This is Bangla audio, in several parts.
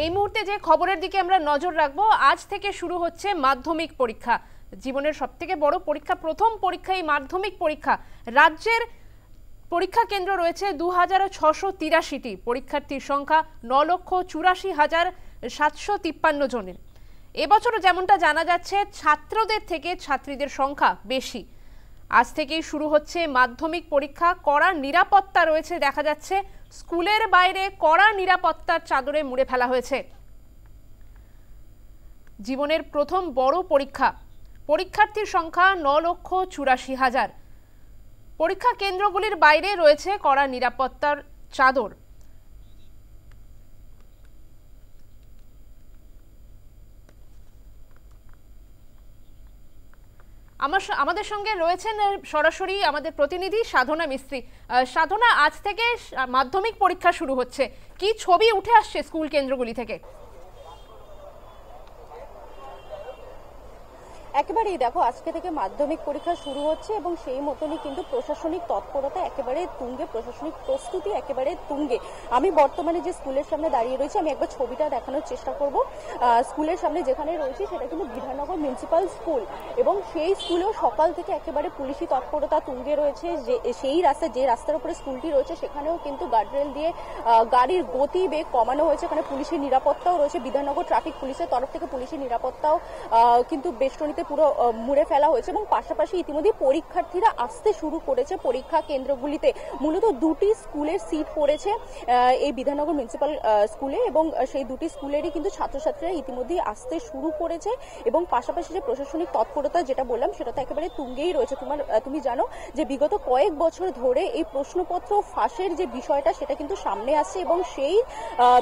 এই মুহূর্তে যে খবরের দিকে আমরা নজর রাখবো, আজ থেকে শুরু হচ্ছে মাধ্যমিক পরীক্ষা। জীবনের সবথেকে বড় পরীক্ষা, প্রথম পরীক্ষা এই মাধ্যমিক পরীক্ষা। রাজ্যের পরীক্ষা কেন্দ্র রয়েছে 2683টি, পরীক্ষার্থীর সংখ্যা 9,84,753 জনের। এবছর যেমনটা জানা যাচ্ছে, ছাত্রদের থেকে ছাত্রীদের সংখ্যা বেশি। আজ থেকেই শুরু হচ্ছে মাধ্যমিক পরীক্ষা। কড়া নিরাপত্তা রয়েছে, দেখা যাচ্ছে স্কুলের বাইরে কড়া নিরাপত্তার চাদরে মুড়ে ফেলা হয়েছে। জীবনের প্রথম বড় পরীক্ষা, পরীক্ষার্থীর সংখ্যা 9,84,000। পরীক্ষা কেন্দ্রগুলির বাইরে রয়েছে কড়া নিরাপত্তার চাদর। আমাদের সঙ্গে রয়েছেন সরাসরি আমাদের প্রতিনিধি সাধনা মিস্ত্রি। সাধনা, আজ থেকে মাধ্যমিক পরীক্ষা শুরু হচ্ছে, কি ছবি উঠে আসছে স্কুল কেন্দ্রগুলি থেকে? একেবারেই দেখো, আজকে থেকে মাধ্যমিক পরীক্ষা শুরু হচ্ছে এবং সেই মতনই কিন্তু প্রশাসনিক তৎপরতা একেবারে তুঙ্গে, প্রশাসনিক প্রস্তুতি একেবারে তুঙ্গে। আমি বর্তমানে যে স্কুলের সামনে দাঁড়িয়ে রয়েছি, আমি একবার ছবিটা দেখানোর চেষ্টা করব। স্কুলের সামনে যেখানে রয়েছি সেটা কিন্তু বিধাননগর মিউনিসিপ্যাল স্কুল, এবং সেই স্কুলেও সকাল থেকে একেবারে পুলিশি তৎপরতা তুঙ্গে রয়েছে। সেই রাস্তায়, যে রাস্তার উপরে স্কুলটি রয়েছে, সেখানেও কিন্তু গার্ডরেল দিয়ে গাড়ির গতি বেগ কমানো হয়েছে। এখানে পুলিশের নিরাপত্তাও রয়েছে, বিধাননগর ট্রাফিক পুলিশের তরফ থেকে পুলিশের নিরাপত্তাও কিন্তু বেষ্টনীতে পুরো মুড়ে ফেলা হয়েছে। এবং পাশাপাশি ইতিমধ্যে পরীক্ষার্থীরা আসতে শুরু করেছে পরীক্ষা কেন্দ্রগুলিতে। মূলত দুটি স্কুলের সিট পড়েছে এই বিধাননগর মিউনিসিপ্যাল স্কুলে, এবং সেই দুটি স্কুলেরই কিন্তু ছাত্রছাত্রীরা ইতিমধ্যে আসতে শুরু করেছে। এবং পাশাপাশি যে প্রশাসনিক তৎপরতা যেটা বললাম, সেটা তো একেবারে তুঙ্গেই রয়েছে। তুমি জানো যে বিগত কয়েক বছর ধরে এই প্রশ্নপত্র ফাঁসের যে বিষয়টা, সেটা কিন্তু সামনে আসছে, এবং সেই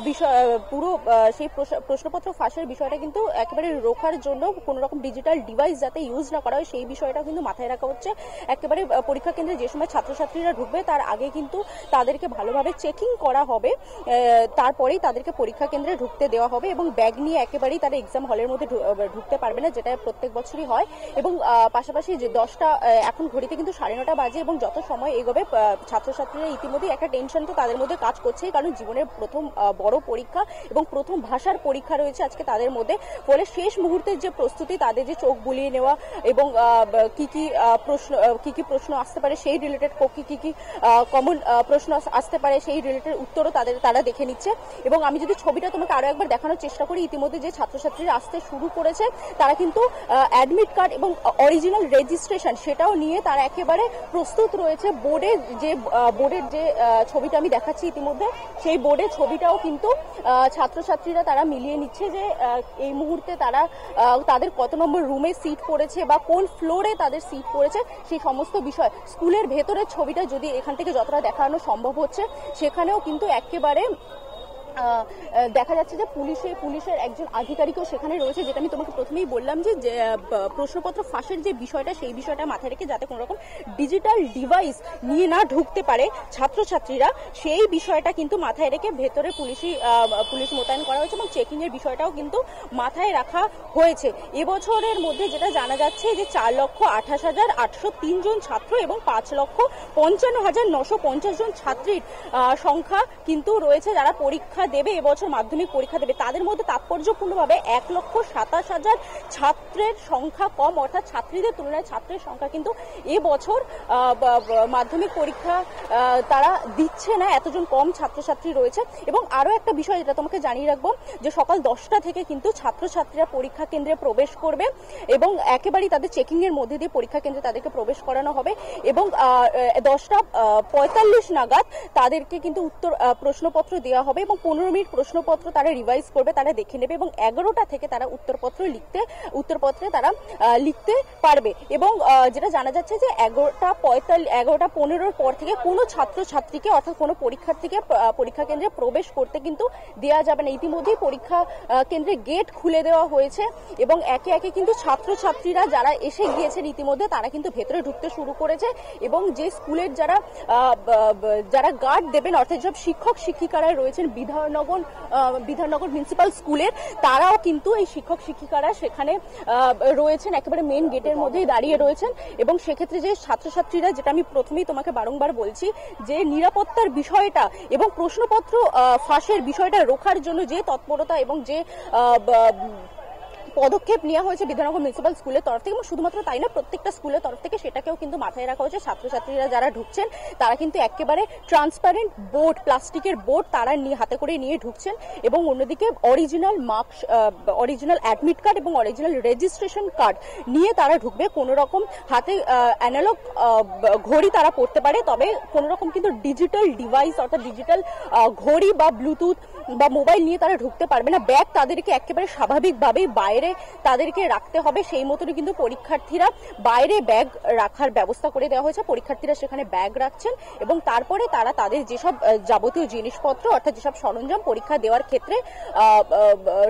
বিষয় পুরো সেই প্রশ্নপত্র ফাঁসের বিষয়টা কিন্তু একেবারে রোখার জন্য কোনো রকম ডিজিটাল ডিভাইস যাতে ইউজ না করা হয়, সেই বিষয়টা কিন্তু মাথায় রাখা হচ্ছে। একেবারে পরীক্ষা কেন্দ্রে যে সময় ছাত্রছাত্রীরা ঢুকবে, তার আগে কিন্তু তাদেরকে ভালোভাবে চেকিং করা হবে, তারপরেই তাদেরকে পরীক্ষা কেন্দ্রে ঢুকতে দেওয়া হবে। এবং ব্যাগ নিয়ে একেবারেই তারা এক্সাম হলের মধ্যে ঢুকতে পারবে না, যেটা প্রত্যেক বছরই হয়। এবং পাশাপাশি যে 10টা, এখন ঘড়িতে কিন্তু 9:30 বাজে, এবং যত সময় এগোবে ছাত্রছাত্রীরা ইতিমধ্যে একটা টেনশন তো তাদের মধ্যে কাজ করছে, কারণ জীবনের প্রথম বড় পরীক্ষা এবং প্রথম ভাষার পরীক্ষা রয়েছে আজকে তাদের মধ্যে। ফলে শেষ মুহূর্তের যে প্রস্তুতি, তাদের যে চোখ বুলিয়ে নেওয়া এবং কি কি প্রশ্ন আসতে পারে সেই রিলেটেড, কি কি কমন প্রশ্ন আসতে পারে সেই রিলেটেড উত্তরও তারা দেখে নিচ্ছে। এবং আমি যদি ছবিটা তোমাকে আরো একবার দেখানোর চেষ্টা করি, ইতিমধ্যে যে ছাত্রছাত্রীরা আসতে শুরু করেছে, তারা কিন্তু অ্যাডমিট কার্ড এবং অরিজিনাল রেজিস্ট্রেশন সেটাও নিয়ে তারা একেবারে প্রস্তুত রয়েছে। বোর্ডের যে ছবিটা আমি দেখাচ্ছি ইতিমধ্যে, সেই বোর্ডের ছবিটাও কিন্তু ছাত্রছাত্রীরা তারা মিলিয়ে নিচ্ছে যে এই মুহূর্তে তাদের কত নম্বর রুমে সিট পড়েছে বা কোন ফ্লোরে তাদের সিট পড়েছে, সেই সমস্ত বিষয়। স্কুলের ভেতরের ছবিটা যদি এখান থেকে যতটা দেখানো সম্ভব হচ্ছে, সেখানেও কিন্তু একেবারে দেখা যাচ্ছে যে পুলিশের একজন আধিকারিকও সেখানে রয়েছে। যেটা আমি তোমাকে প্রথমেই বললাম যে প্রশ্নপত্র ফাঁসের যে বিষয়টা, সেই বিষয়টা মাথায় রেখে যাতে কোনো রকম ডিজিটাল ডিভাইস নিয়ে না ঢুকতে পারে ছাত্রছাত্রীরা, সেই বিষয়টা কিন্তু মাথায় রেখে ভেতরে পুলিশ মোতায়েন করা হয়েছে, এবং চেকিং এর বিষয়টাও কিন্তু মাথায় রাখা হয়েছে। এবছরের মধ্যে যেটা জানা যাচ্ছে যে 4,28,803 জন ছাত্র এবং 5,55,950 জন ছাত্রীর সংখ্যা কিন্তু রয়েছে যারা পরীক্ষা দেবে, এবছর মাধ্যমিক পরীক্ষা দেবে। তাদের মধ্যে তাৎপর্যপূর্ণভাবে 1,27,000 ছাত্রের সংখ্যা কম, অর্থাৎ ছাত্রীদের তুলনায় ছাত্রের সংখ্যা কিন্তু এবছর মাধ্যমিক পরীক্ষা তারা দিচ্ছে না, এতজন কম ছাত্রছাত্রী রয়েছে। এবং আরো একটা বিষয় যেটা তোমাকে জানিয়ে রাখবো, যে সকাল 10টা থেকে কিন্তু ছাত্রছাত্রীরা পরীক্ষা কেন্দ্রে প্রবেশ করবে, এবং একেবারেই তাদের চেকিং এর মধ্যে দিয়ে পরীক্ষা কেন্দ্রে তাদেরকে প্রবেশ করানো হবে। এবং 10:45 নাগাদ তাদেরকে কিন্তু প্রশ্নপত্র দেওয়া হবে, এবং 15 মিনিট প্রশ্নপত্র তারা রিভাইজ করবে, তারা দেখে নেবে, এবং 11টা থেকে তারা উত্তরপত্রে তারা লিখতে পারবে। এবং যেটা জানা যাচ্ছে যে 11:15 পর থেকে কোনো ছাত্রছাত্রীকে, অর্থাৎ কোনো পরীক্ষার্থীকে পরীক্ষা কেন্দ্রে প্রবেশ করতে কিন্তু দেওয়া যাবে না। ইতিমধ্যেই পরীক্ষা কেন্দ্রে গেট খুলে দেওয়া হয়েছে, এবং একে একে কিন্তু ছাত্রছাত্রীরা যারা এসে গিয়েছেন ইতিমধ্যে, তারা কিন্তু ভেতরে ঢুকতে শুরু করেছে। এবং যে স্কুলের যারা গার্ড দেবেন, অর্থাৎ সব শিক্ষক শিক্ষিকারা রয়েছেন বিধাননগর মিউনিসিপ্যাল স্কুলের, তারাও কিন্তু এই শিক্ষক শিক্ষিকারা সেখানে রয়েছেন, একেবারে মেন গেটের মধ্যেই দাঁড়িয়ে রয়েছেন। এবং সেক্ষেত্রে যে ছাত্রছাত্রীরা, যেটা আমি প্রথমেই তোমাকে বারংবার বলছি, যে নিরাপত্তার বিষয়টা এবং প্রশ্নপত্র ফাঁসের বিষয়টা রোখার জন্য যে তৎপরতা এবং যে পদক্ষেপ নেওয়া হয়েছে বিধাননগর মিউনিসিপ্যাল স্কুলের তরফ থেকে, এবং শুধুমাত্র তাই না, প্রত্যেকটা স্কুলের তরফ থেকে সেটাকেও কিন্তু মাথায় রাখা হয়েছে। ছাত্রছাত্রীরা যারা ঢুকছেন তারা কিন্তু একেবারে ট্রান্সপারেন্ট বোর্ড, প্লাস্টিকের বোর্ড তারা হাতে করে নিয়ে ঢুকছেন, এবং অন্যদিকে original marks, original admit card এবং অরিজিনাল রেজিস্ট্রেশন কার্ড নিয়ে তারা ঢুকবে। কোনো রকম হাতে অ্যানালগ ঘড়ি তারা পড়তে পারে, তবে কোনো রকম কিন্তু ডিজিটাল ডিভাইস অর্থাৎ ডিজিটাল ঘড়ি বা ব্লুটুথ বা মোবাইল নিয়ে তারা ঢুকতে পারবে না। ব্যাগ তাদেরকে একেবারে স্বাভাবিকভাবে বাইরে তাদেরকে রাখতে হবে, সেই মতনই কিন্তু পরীক্ষার্থীরা বাইরে ব্যাগ রাখার ব্যবস্থা করে দেওয়া হয়েছে। পরীক্ষার্থীরা সেখানে ব্যাগ রাখছেন এবং তারপরে তারা তাদের যেসব যাবতীয় জিনিসপত্র অর্থাৎ যেসব সরঞ্জাম পরীক্ষা দেওয়ার ক্ষেত্রে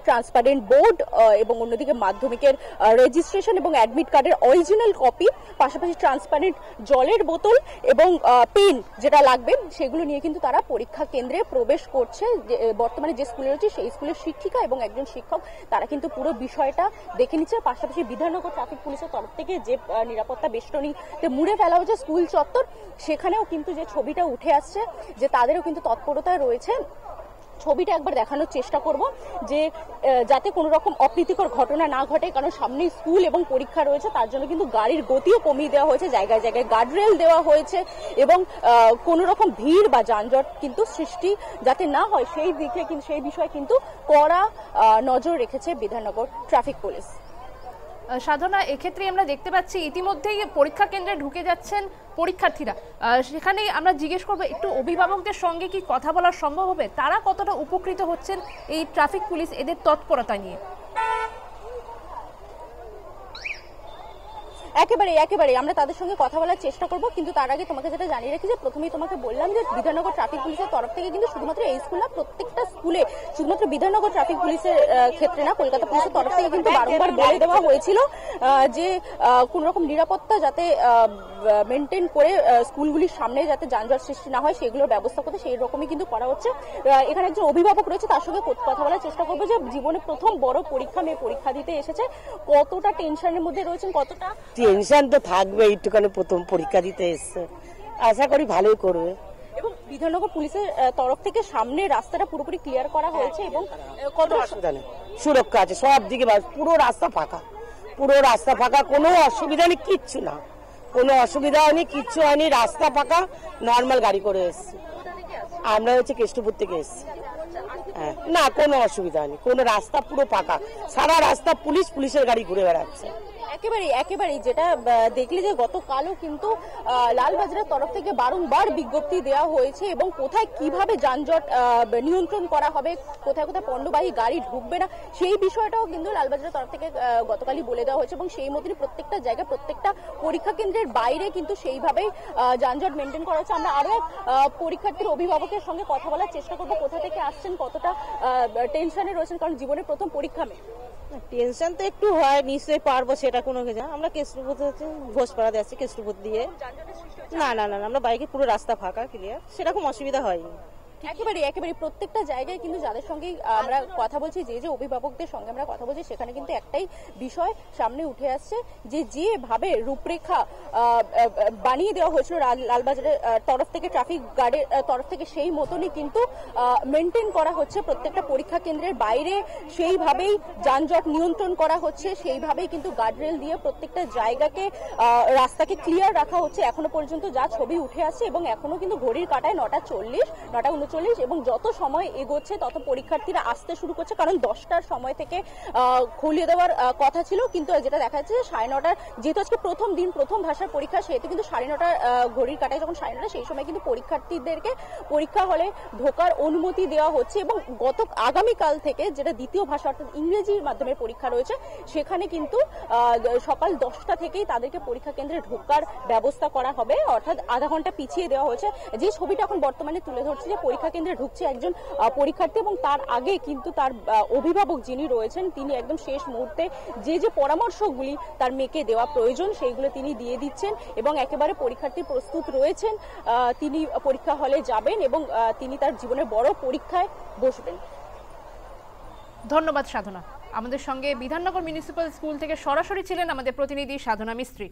ট্রান্সপারেন্ট বোর্ড এবং অন্যদিকে মাধ্যমিকের রেজিস্ট্রেশন এবং অ্যাডমিট কার্ডের অরিজিনাল কপি, পাশাপাশি ট্রান্সপারেন্ট জলের বোতল এবং পেন যেটা লাগবে, সেগুলো নিয়ে কিন্তু তারা পরীক্ষা কেন্দ্রে প্রবেশ করছে। বর্তমানে যে স্কুলে রয়েছে সেই স্কুলের শিক্ষিকা এবং একজন শিক্ষক তারা কিন্তু পুরো বিষয়টা দেখে নিচ্ছে। পাশাপাশি বিধাননগর ট্রাফিক পুলিশের তরফ থেকে যে নিরাপত্তা বেষ্টনীতে মুড়ে ফেলা হয়েছে স্কুল চত্বর, সেখানেও কিন্তু যে ছবিটা উঠে আসছে যে তাদেরও কিন্তু তৎপরতা রয়েছে। ছবিটা একবার দেখানোর চেষ্টা করব যে যাতে কোনো রকম অপ্রীতিকর ঘটনা না ঘটে, কারণ সামনে স্কুল এবং পরীক্ষা রয়েছে, তার জন্য কিন্তু গাড়ির গতিও কমিয়ে দেওয়া হয়েছে, জায়গায় জায়গায় গার্ডরেল দেওয়া হয়েছে এবং কোনো রকম ভিড় বা যানজট কিন্তু সৃষ্টি যাতে না হয় সেই দিকে কিন্তু সেই বিষয়ে কিন্তু কড়া নজর রেখেছে বিধাননগর ট্রাফিক পুলিশ। সাধনা, এক্ষেত্রে আমরা দেখতে পাচ্ছি ইতিমধ্যেই পরীক্ষা কেন্দ্রে ঢুকে যাচ্ছেন পরীক্ষার্থীরা। সেখানে আমরা জিজ্ঞেস করবো, একটু অভিভাবকদের সঙ্গে কি কথা বলা সম্ভব হবে? তারা কতটা উপকৃত হচ্ছেন এই ট্রাফিক পুলিশ এদের তৎপরতা নিয়ে? একেবারে আমরা তাদের সঙ্গে কথা বলার চেষ্টা করব, কিন্তু তার আগে তোমাকে যেটা জানিয়ে রাখি যে প্রথমেই তোমাকে বললাম যে বিধাননগর ট্রাফিক পুলিশের তরফ থেকে কিন্তু শুধুমাত্র এই স্কুল না, প্রত্যেকটা স্কুলে, শুধুমাত্র বিধাননগর ট্রাফিক পুলিশের ক্ষেত্রে না, কলকাতা পুলিশের তরফ থেকে কিন্তু বারংবার বলে দেওয়া হয়েছিল যে কোন রকম নিরাপত্তা যাতে মেনটেন করে স্কুলগুলির সামনে যাতে যানজট সৃষ্টি না হয় সেগুলোর ব্যবস্থা করতে, সেই রকমই কিন্তু করা হচ্ছে। এখানে একজন অভিভাবক রয়েছে, তার সঙ্গে কথা বলার চেষ্টা করবো যে জীবনে প্রথম বড় পরীক্ষা, মেয়ে পরীক্ষা দিতে এসেছে, কতটা টেনশনের মধ্যে রয়েছেন, কতটা? টেনশন তো থাকবে, একটুখানি প্রথম পরীক্ষা দিতে এসছে, আশা করি ভালোই করবে। এবং বিধাননগর পুলিশের তরফ থেকে সামনে রাস্তাটা পুরোপুরি ক্লিয়ার করা হয়েছে এবং কত অসুবিধা নেই, সুরক্ষা আছে সব দিকে, পুরো রাস্তা ফাঁকা, কোনো অসুবিধা নেই, কিচ্ছু না, কোনো অসুবিধা হয়নি, কিচ্ছু হয়নি, রাস্তা ফাঁকা, নর্মাল গাড়ি করে এসছি। আমরা হচ্ছে কেষ্টপুর থেকে এসছি। হ্যাঁ, না কোনো অসুবিধা নেই, কোনো রাস্তা পুরো ফাঁকা, সারা রাস্তা পুলিশের গাড়ি ঘুরে বেড়াচ্ছে। একেবারেই যেটা দেখলে যে গতকালও কিন্তু লালবাজারের তরফ থেকে বারংবার বিজ্ঞপ্তি দেওয়া হয়েছে এবং কোথায় কিভাবে যানজট নিয়ন্ত্রণ করা হবে, কোথায় কোথায় পণ্যবাহী গাড়ি ঢুকবে না, সেই বিষয়টাও কিন্তু লালবাজারের তরফ থেকে গতকালই বলে দেওয়া হয়েছে এবং সেই মতনই প্রত্যেকটা জায়গায়, প্রত্যেকটা পরীক্ষা কেন্দ্রের বাইরে কিন্তু সেইভাবেই যানজট মেনটেন করা হচ্ছে। আমরা আরো এক পরীক্ষার্থীর অভিভাবকের সঙ্গে কথা বলার চেষ্টা করবো, কোথা থেকে আসছেন, কতটা টেনশনে রয়েছেন, কারণ জীবনের প্রথম পরীক্ষা। টেনশন তো একটু হয়, নিশ্চয়ই পারবো, সেটা কোনো কিছু না। আমরা কেষ্টপুর হচ্ছে ঘোষপাড়া দিয়ে আসছি, কেষ্টপুর দিয়ে। না আমরা বাইকে পুরো রাস্তা ফাঁকা ক্লিয়ার, সেরকম অসুবিধা হয়নি। একেবারে প্রত্যেকটা জায়গায় কিন্তু যাদের সঙ্গে আমরা কথা বলছি, যে অভিভাবকদের সঙ্গে আমরা কথা বলছি, সেখানে কিন্তু একটাই বিষয় সামনে উঠে আসছে যে যেভাবে রূপরেখা বানিয়ে দেওয়া হয়েছিল লালবাজারের তরফ থেকে, ট্রাফিক গার্ডের তরফ থেকে, সেই মতনই কিন্তু মেনটেন করা হচ্ছে প্রত্যেকটা পরীক্ষা কেন্দ্রের বাইরে, সেইভাবেই যানজট নিয়ন্ত্রণ করা হচ্ছে, সেইভাবেই কিন্তু গার্ডরেল দিয়ে প্রত্যেকটা জায়গাকে, রাস্তাকে ক্লিয়ার রাখা হচ্ছে। এখনো পর্যন্ত যা ছবি উঠে আসছে এবং এখনো কিন্তু ঘড়ির কাঁটায় 9:40 এবং যত সময় এগোচ্ছে তত পরীক্ষার্থীরা আসতে শুরু করছে, কারণ 10টার সময় থেকে খুলিয়ে দেওয়ার কথা ছিল, কিন্তু যেটা দেখা যাচ্ছে 9:30, যেহেতু আজকে প্রথম দিন, প্রথম ভাষার পরীক্ষা, সেহেতু কিন্তু 9:30 ঘড়ির কাটায় যখন 9:30, সেই সময় কিন্তু পরীক্ষার্থীদেরকে পরীক্ষা হলে ঢোকার অনুমতি দেওয়া হচ্ছে এবং আগামীকাল থেকে যেটা দ্বিতীয় ভাষা অর্থাৎ ইংরেজির মাধ্যমে পরীক্ষা রয়েছে, সেখানে কিন্তু সকাল 10টা থেকেই তাদেরকে পরীক্ষা কেন্দ্রে ঢোকার ব্যবস্থা করা হবে, অর্থাৎ আধা ঘন্টা পিছিয়ে দেওয়া হয়েছে। যে ছবিটা এখন বর্তমানে তুলে ধরছে যে পরীক্ষা কেন্দ্রে ঢুকছে একজন পরীক্ষার্থী, এবং তার আগে কিন্তু তার অভিভাবক যিনি রয়েছেন তিনি একদম শেষ মুহূর্তে যে পরামর্শগুলি তার মেয়েকে দেওয়া প্রয়োজন সেইগুলো তিনি দিয়ে দিচ্ছেন, এবং একেবারে পরীক্ষার্থী প্রস্তুত রয়েছেন। তিনি পরীক্ষা হলে যাবেন এবং তিনি তার জীবনের বড় পরীক্ষায় বসবেন। ধন্যবাদ সাধনা। আমাদের সঙ্গে বিধাননগর মিউনিসিপ্যাল স্কুল থেকে সরাসরি ছিলেন আমাদের প্রতিনিধি সাধনা মিস্ত্রি।